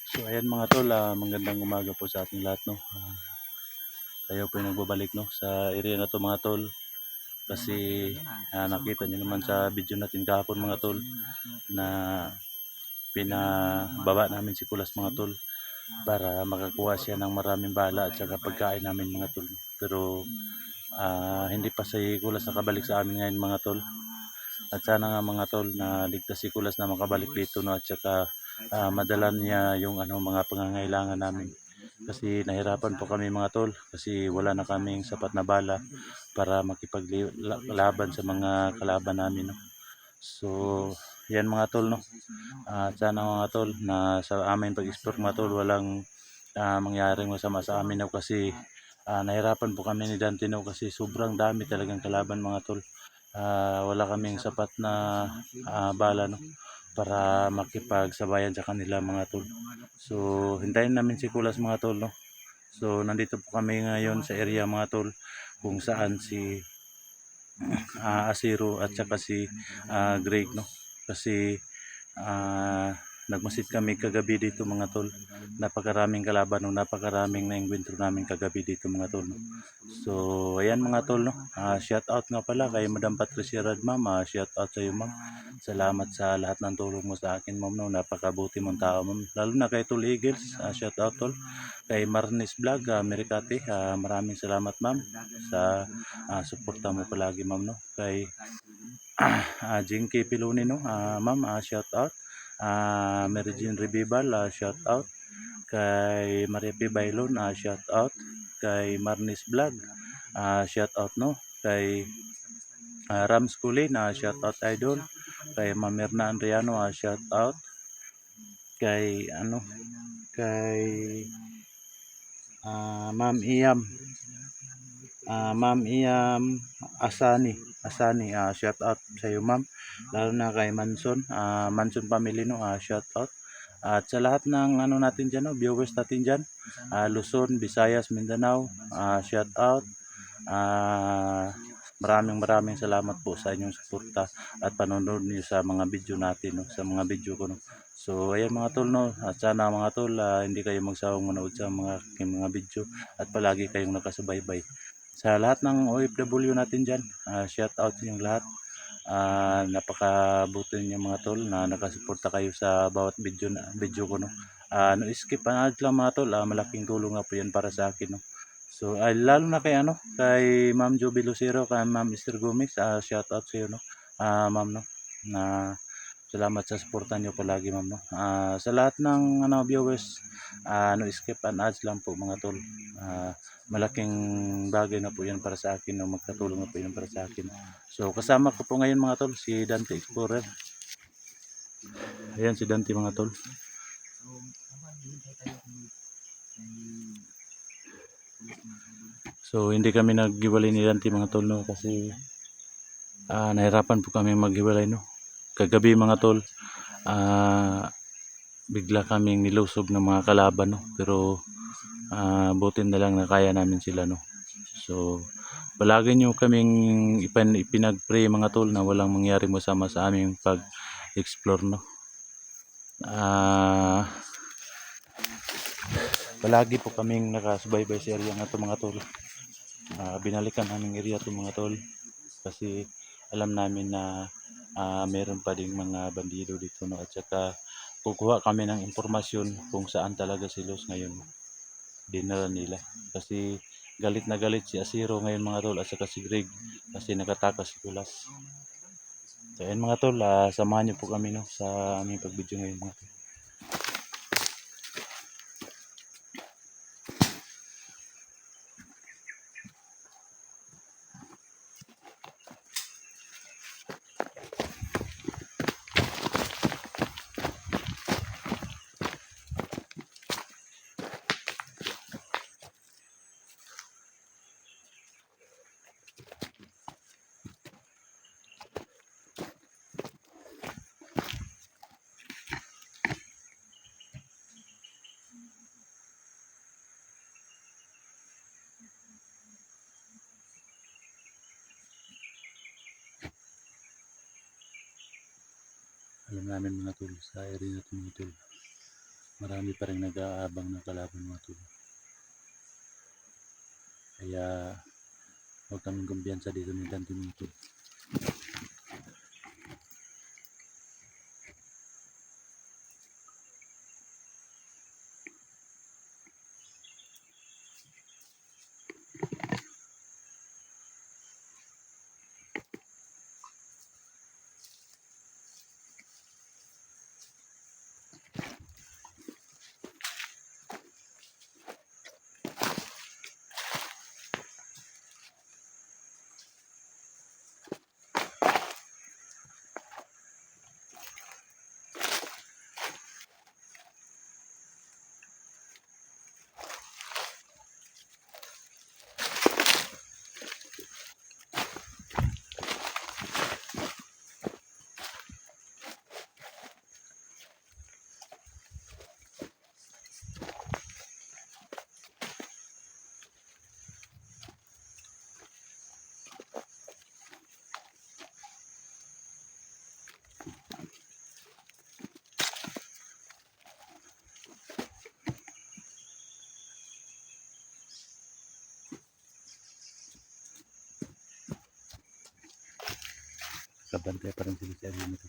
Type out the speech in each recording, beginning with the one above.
So ayan mga tol, magandang umaga po sa ating lahat, no. Tayo po yung nagbabalik, no, sa area na to mga tol. Kasi nakita niyo naman sa video natin kahapon mga tol na pinababa namin si Kulas mga tol para makakuha siya ng maraming bala at saka pagkain namin mga tol. Pero hindi pa si Kulas nakabalik sa amin ngayon mga tol. At sana nga mga tol na ligtas si Kulas na makabalik dito, no, at saka madalan niya yung mga pangangailangan namin. Kasi nahirapan po kami mga tol kasi wala na kaming sapat na bala para makipaglaban sa mga kalaban namin, no. So yan mga tol, no. Sana mga tol na sa amin pag-explore mga tol walang mangyaring masama sa amin, no, kasi nahirapan po kami ni Dante, no, kasi sobrang dami talagang kalaban mga tol. Wala kaming sapat na bala, no, para makipagsabayan sa kanila mga tol. So hintayin namin si Kulas mga tol, no. So nandito po kami ngayon sa area mga tol kung saan si Asiro at saka si Greg, no. Kasi nagmasid kami kagabi dito mga tol. Napakaraming kalaban, no, napakaraming na-encuentro namin kagabi dito mga tol, no. So ayan mga tol, no. Shout out nga pala kay Madam Patricia Radmam, shout out sa iyo ma'am. Salamat sa lahat ng tulong mo sa akin ma'am, no. Napakabuti mong tao ma'am. Lalo na kay Tol Eagles, shout out tol. Kay Marnis Vlog, Mericate, maraming salamat ma'am sa suporta mo palagi ma'am, no. Kay Jinky Piloni, no, ma'am, shout out. Mary Jean Revival, shout out. Kay Maria P. Bailon, shout out. Kay Marnis Vlog, shout out, no. Kay Rams Kulin, shout out idol. Kay Mamirna Andriano, shout out. Kay kay Ma'am Iyam, Ma'am Iyam Asani, shout out sa iyo ma'am. Lalo na kay Manson family, no, shout out. At sa lahat ng natin diyan, no, viewers natin diyan, Luzon, Visayas, Mindanao, shout out. Maraming salamat po sa inyong suporta at panonood niyo sa mga video natin, no, sa mga video ko, no. So ayan mga tol, no, at sana mga tol hindi kayo magsawang manood sa mga video at palagi kayong nakasubaybay. Sa lahat ng OFW natin dyan, shout out yung lahat. Napakabuti niyo mga tol na nakasuporta kayo sa bawat video ko, no. No skip lang mga tol, malaking tulong nga po yan para sa akin, no. So lalo na kay Ma'am Joby Lucero, kay Ma'am Esther Gomez, shout out sa iyo, no. Ma'am, no, na salamat sa suporta niyo palagi ma'am, no. Sa lahat ng viewers, no skip and ads lang po mga tol. Malaking bagay na po yan para sa akin, no, magkatulong na po yan para sa akin. So kasama ko po ngayon mga tol si Dante Explorer. Ayan si Dante mga tol. So hindi kami naghiwalay ni Dante mga tol, no, kasi nahirapan po kami maghiwalay, no. Kagabi mga tol, bigla kaming nilusob ng mga kalaban, no, pero butin na lang na kaya namin sila, no. So palagi nyo kaming ipinag-pray mga tol na walang mangyari masama sa aming pag-explore, no. Palagi po kaming nakasubaybay sa area nga to mga tol. Binalikan naming area to mga tol kasi alam namin na meron pa ding mga bandido dito, no, at saka kukuha kami ng impormasyon kung saan talaga si Luz ngayon dinala nila, kasi galit na galit si Asiro ngayon mga tol at saka si Greg kasi nakatakas si Kulas. So ayan mga tol, samahan niyo po kami, no, sa aming pagbidyo ngayon mga tol. Alam namin mga tol sa area natin mga tol marami pa rin nag-aabang ng kalaban mga tol. Kaya huwag kaming kumpiyansa dito ni Dante mga tol. Nagabantay pa rin sila sa area na to.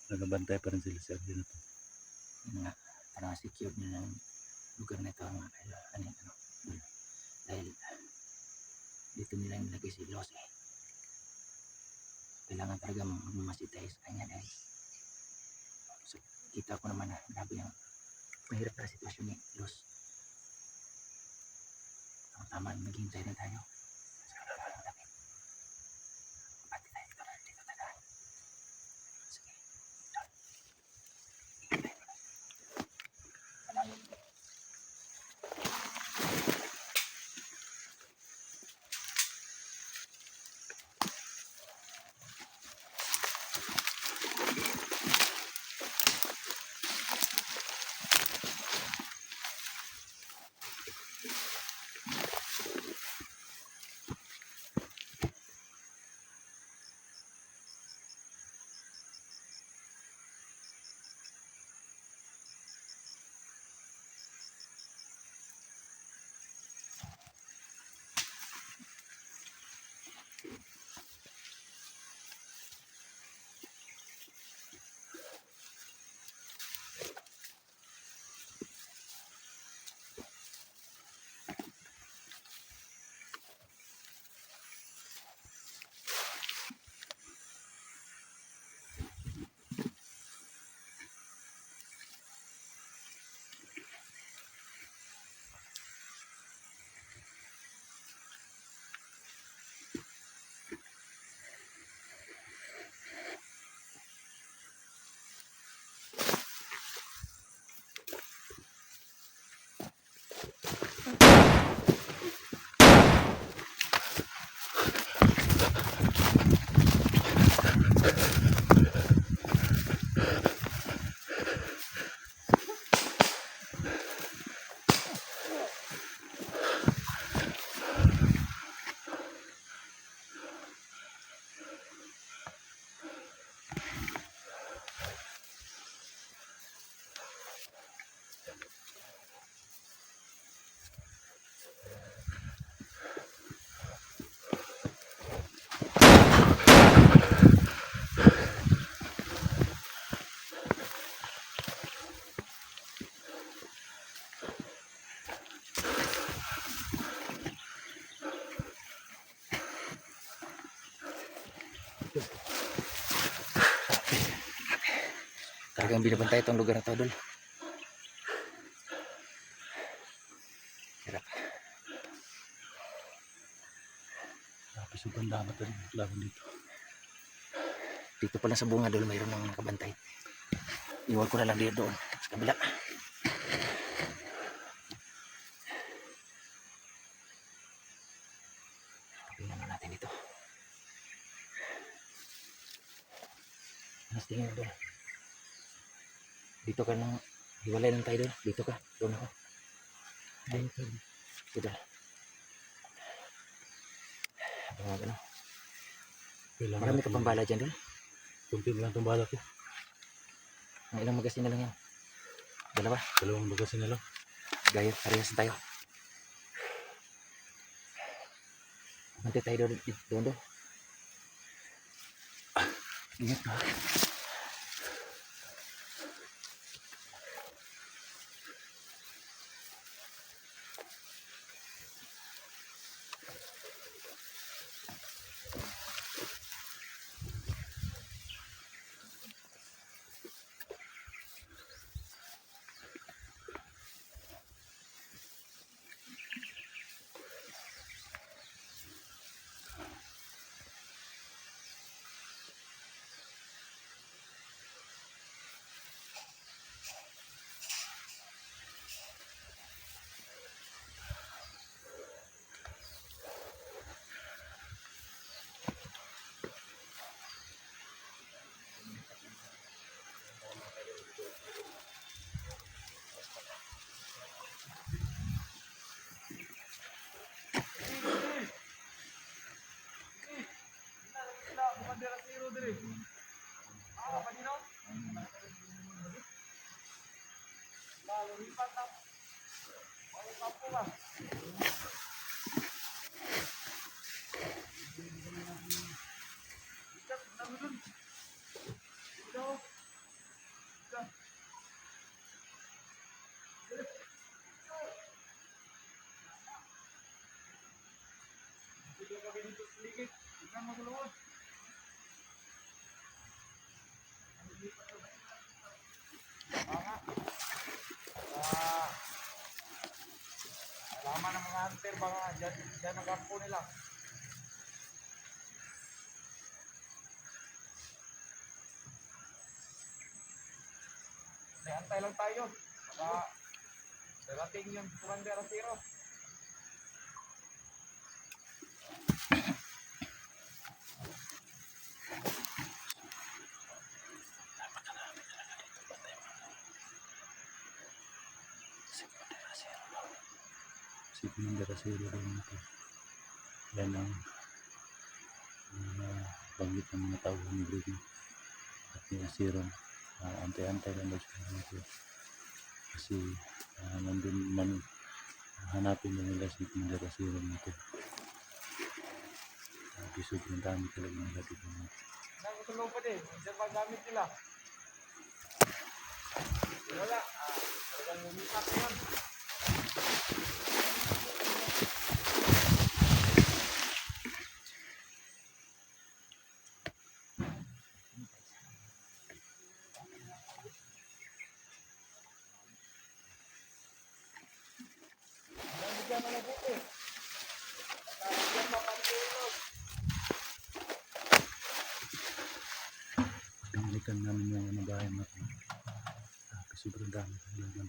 Nagabantay pa rin sila sa area na to. Parang secure nila ng lugar na ito mga kailan. Ano? Dahil dito nila nilagay si Los eh. Kailangan talaga mamasid tayo sa kanya dahil so, kita ko naman na grabe yung mahirap na sitwasyon ni Los. Tama, maghintay na tayo. Talagang binabantay itong lugar na ito, Dol. Hirap. Tapos yung pandamat rin laban dito. Dito pa lang sa bunga, Dol, mayroon nang nakabantay. Iwan ko na lang dito doon sa kabila. Tingnan natin dito. Mas tingin, Dol. Dito ka lang, hiwalay lang tayo, Dol. Dito ka, doon ako. Ay, dito. Ano? Marami ka pang bala dyan, Dol. Kunti lang itong bala ko. Ang ilang magasin na lang yan. Dalawa. Dalawang bagas nila. Gaya, parehas tayo. Mantay tayo doon. Ingat ka. Alaman ng mga hunter baka dyan ang kampo nila. Antay lang tayo. Baka darating yung Commander Asiro. Si Commander Asiro rin ito. Yan ang banggit ng mga tao ni Brady at ni Asiro. Antay-antay lang daw siya dito. Kasi nandun man hanapin na nila si Commander Asiro nito. Sobrang dami talaga nila dito. Nagutulong pa din. Diyan pa gamit nila. Wala. Talagang lumipat yun. Diyan na mabuti. Diyan mapantulog. Pinalikan namin yung bahay natin. Sobrang dami talaga.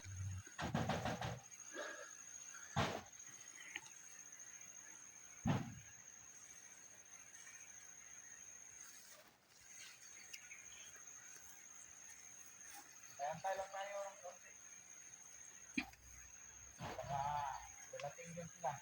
Antay lang tayo ng konti. Baka darating din sila.